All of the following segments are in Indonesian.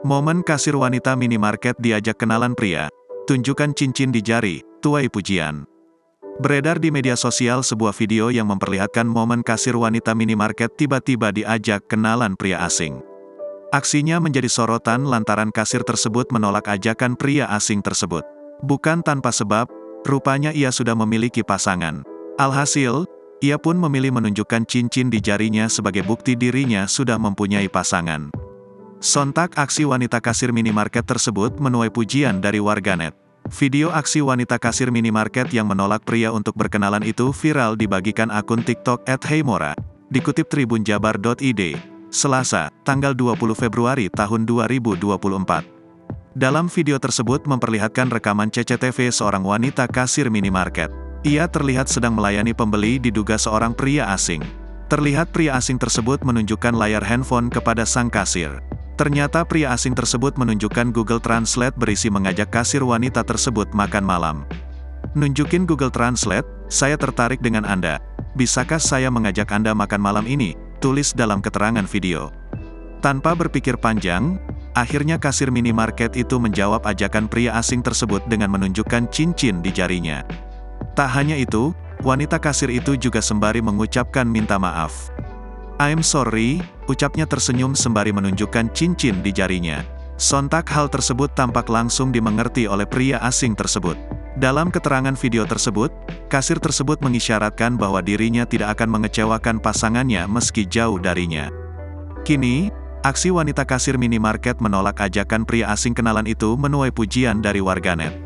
Momen kasir wanita minimarket diajak kenalan pria, tunjukkan cincin di jari, tuai pujian. Beredar di media sosial sebuah video yang memperlihatkan momen kasir wanita minimarket tiba-tiba diajak kenalan pria asing. Aksinya menjadi sorotan lantaran kasir tersebut menolak ajakan pria asing tersebut. Bukan tanpa sebab, rupanya ia sudah memiliki pasangan. Alhasil, ia pun memilih menunjukkan cincin di jarinya sebagai bukti dirinya sudah mempunyai pasangan. Sontak aksi wanita kasir minimarket tersebut menuai pujian dari warganet. Video aksi wanita kasir minimarket yang menolak pria untuk berkenalan itu viral dibagikan akun TikTok @heymora. Dikutip tribunjabar.id, Selasa, tanggal 20 Februari tahun 2024. Dalam video tersebut memperlihatkan rekaman CCTV seorang wanita kasir minimarket. Ia terlihat sedang melayani pembeli diduga seorang pria asing. Terlihat pria asing tersebut menunjukkan layar handphone kepada sang kasir. Ternyata pria asing tersebut menunjukkan Google Translate berisi mengajak kasir wanita tersebut makan malam. Nunjukin Google Translate, saya tertarik dengan Anda. Bisakah saya mengajak Anda makan malam ini? Tulis dalam keterangan video. Tanpa berpikir panjang, akhirnya kasir minimarket itu menjawab ajakan pria asing tersebut dengan menunjukkan cincin di jarinya. Tak hanya itu, wanita kasir itu juga sembari mengucapkan minta maaf. "I'm sorry," ucapnya tersenyum sembari menunjukkan cincin di jarinya. Sontak hal tersebut tampak langsung dimengerti oleh pria asing tersebut. Dalam keterangan video tersebut, kasir tersebut mengisyaratkan bahwa dirinya tidak akan mengecewakan pasangannya meski jauh darinya. Kini, aksi wanita kasir minimarket menolak ajakan pria asing kenalan itu menuai pujian dari warganet.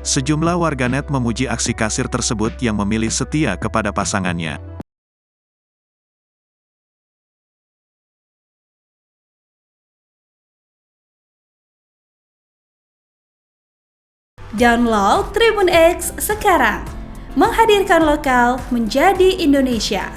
Sejumlah warganet memuji aksi kasir tersebut yang memilih setia kepada pasangannya. Download Tribun X sekarang, menghadirkan lokal menjadi Indonesia.